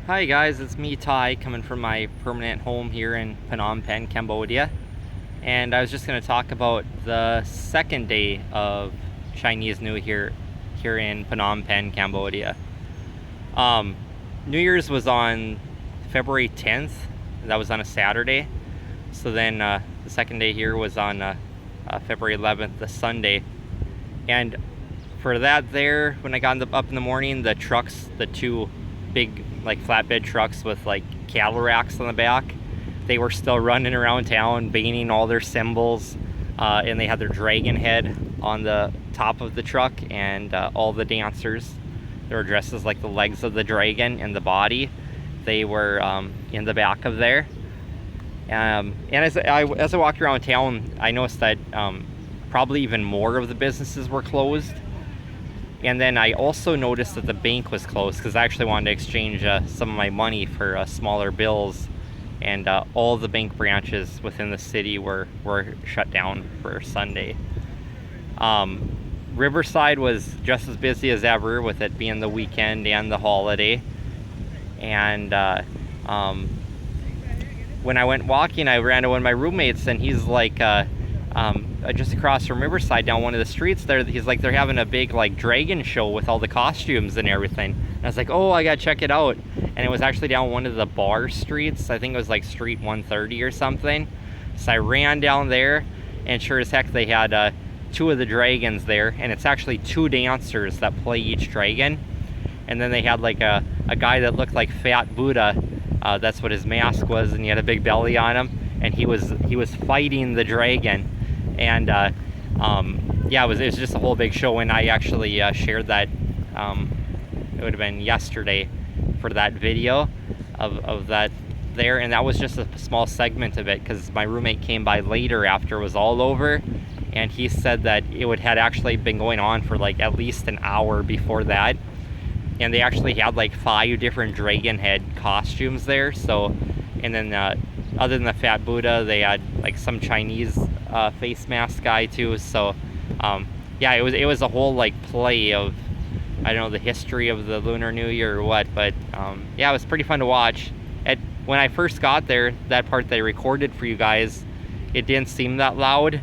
Hi guys, it's me Ty coming from my permanent home here in Phnom Penh, Cambodia. And I was just going to talk about the second day of Chinese New Year here in Phnom Penh, Cambodia. New Year's was on February 10th. That was on a Saturday. So then the second day here was on February 11th, the Sunday. And for that there, when I got up in the morning, the trucks, the two big like flatbed trucks with like cattle racks on the back, they were still running around town banging all their cymbals, and they had their dragon head on the top of the truck, and all the dancers, they were dressed as like the legs of the dragon and the body, they were in the back of there. And as I walked around town, I noticed that probably even more of the businesses were closed. And then I also noticed that the bank was closed because I actually wanted to exchange some of my money for smaller bills, and all the bank branches within the city were shut down for Sunday. Riverside was just as busy as ever, with it being the weekend and the holiday. And when I went walking, I ran to one of my roommates, and he's like, just across from Riverside down one of the streets there, he's like, they're having a big like dragon show with all the costumes and everything. And I was like, oh, I gotta check it out. And it was actually down one of the bar streets. I think it was like Street 130 or something. So I ran down there, and sure as heck they had two of the dragons there, and it's actually two dancers that play each dragon. And then they had like a guy that looked like Fat Buddha. That's what his mask was, and he had a big belly on him, and he was fighting the dragon. And yeah, it was just a whole big show. And I actually shared that, it would have been yesterday, for that video of that there. And that was just a small segment of it, because my roommate came by later after it was all over, and he said that it had actually been going on for like at least an hour before that. And they actually had like 5 different dragon head costumes there. So, and then other than the Fat Buddha, they had like some Chinese face mask guy too. So yeah, it was a whole like play of, I don't know, the history of the Lunar New Year or what, but yeah, it was pretty fun to watch. When I first got there, that part they recorded for you guys, it didn't seem that loud,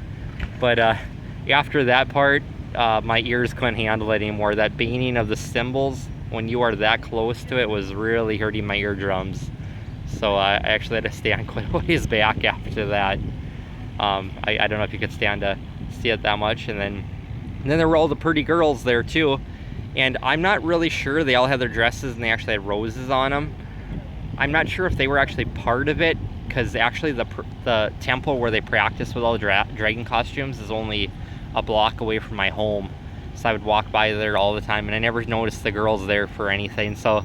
but after that part, my ears couldn't handle it anymore. That banging of the cymbals when you are that close to it was really hurting my eardrums. So I actually had to stand quite a ways back after that. I don't know if you could stand to see it that much. And then there were all the pretty girls there too. And I'm not really sure, they all had their dresses and they actually had roses on them. I'm not sure if they were actually part of it, because actually the temple where they practice with all the dragon costumes is only a block away from my home. So I would walk by there all the time, and I never noticed the girls there for anything. So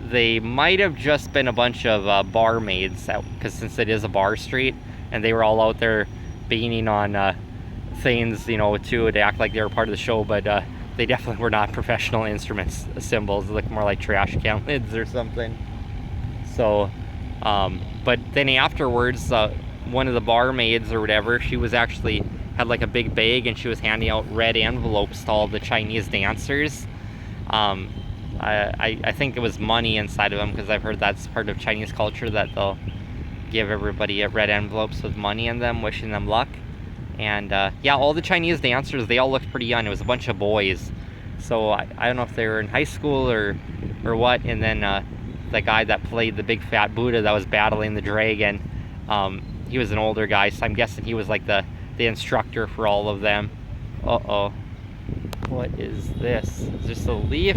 they might have just been a bunch of barmaids, because since it is a bar street, and they were all out there beating on things, you know, to act like they were part of the show. But they definitely were not professional instruments, cymbals. They looked more like trash can lids or something. So, but then afterwards, one of the barmaids or whatever, she was actually had like a big bag, and she was handing out red envelopes to all the Chinese dancers. I think it was money inside of them, because I've heard that's part of Chinese culture, that they'll give everybody red envelopes with money in them, wishing them luck. And yeah, all the Chinese dancers, they all looked pretty young. It was a bunch of boys. So I don't know if they were in high school or what. And then the guy that played the big Fat Buddha that was battling the dragon, he was an older guy, so I'm guessing he was like the instructor for all of them. Uh-oh. What is this? Is this a leaf?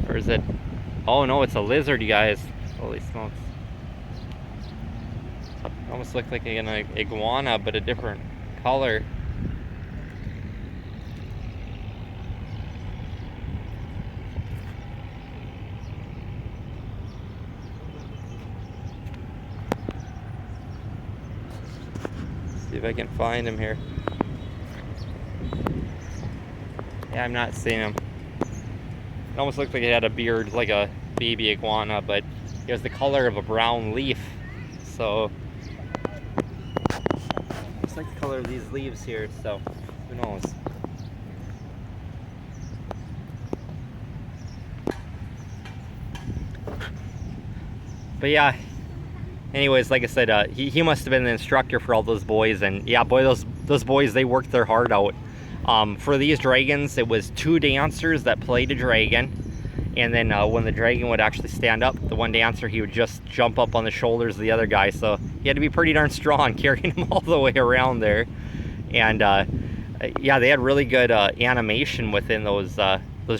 Or is it... Oh no, it's a lizard, you guys. Holy smokes. It almost looked like an iguana, but a different color. See if I can find him here. Yeah, I'm not seeing him. It almost looked like it had a beard, like a baby iguana, but it was the color of a brown leaf. So it's like the color of these leaves here, so who knows. But yeah, anyways, like I said, he must have been the instructor for all those boys, and yeah, boy, those boys, they worked their heart out. For these dragons, it was 2 dancers that played a dragon, and then when the dragon would actually stand up, the one dancer, he would just jump up on the shoulders of the other guy, so he had to be pretty darn strong carrying him all the way around there. And yeah, they had really good animation within those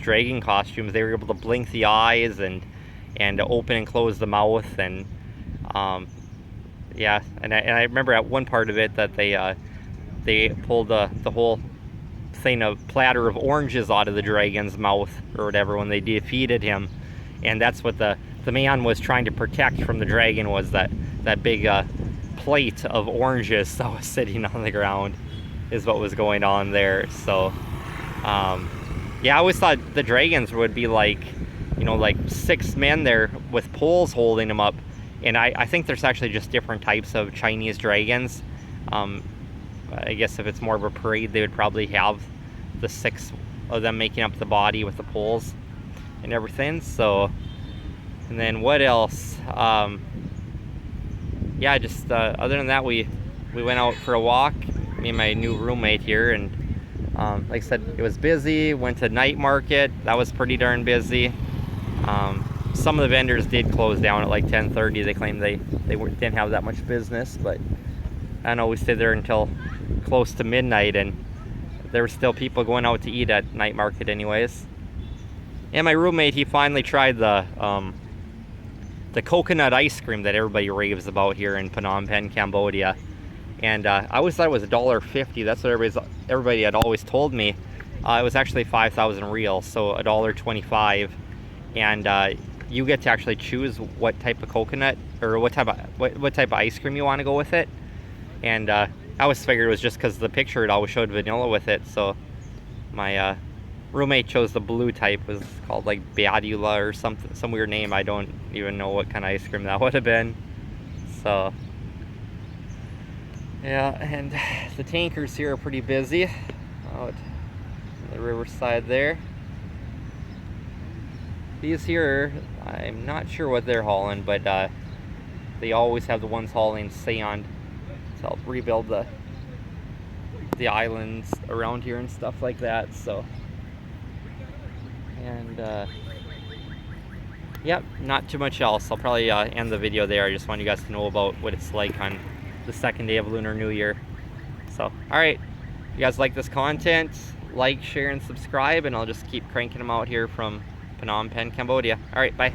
dragon costumes. They were able to blink the eyes and open and close the mouth, and yeah, and I remember at one part of it that they pulled the whole thing, a platter of oranges out of the dragon's mouth or whatever when they defeated him, and that's what the man was trying to protect from the dragon, was that big plate of oranges that was sitting on the ground is what was going on there. So yeah, I always thought the dragons would be like, you know, like 6 men there with poles holding them up, and I think there's actually just different types of Chinese dragons. I guess if it's more of a parade, they would probably have the 6 of them making up the body with the poles and everything. So, and then what else? Yeah, just other than that, we went out for a walk, me and my new roommate here, and like I said, it was busy. Went to night market, that was pretty darn busy. Some of the vendors did close down at like 10:30. They claimed they didn't have that much business, but I don't know, we stayed there until close to midnight, and there were still people going out to eat at night market anyways. And my roommate, he finally tried the coconut ice cream that everybody raves about here in Phnom Penh, Cambodia. And I always thought it was $1.50. That's what everybody had always told me. It was actually 5,000 real, so $1.25. And you get to actually choose what type of coconut or what type of ice cream you want to go with it. And I always figured it was just because the picture, it always showed vanilla with it. So my roommate chose the blue type. It was called like Biadula or something, some weird name. I don't even know what kind of ice cream that would have been. So yeah, and the tankers here are pretty busy out on the riverside there. These here, I'm not sure what they're hauling, but they always have the ones hauling sand to help rebuild the islands around here and stuff like that. So, and yep, not too much else. I'll probably end the video there. I just want you guys to know about what it's like on the 2nd day of Lunar New Year. So, alright, if you guys like this content, like, share, and subscribe, and I'll just keep cranking them out here from Phnom Penh, Cambodia. Alright, bye.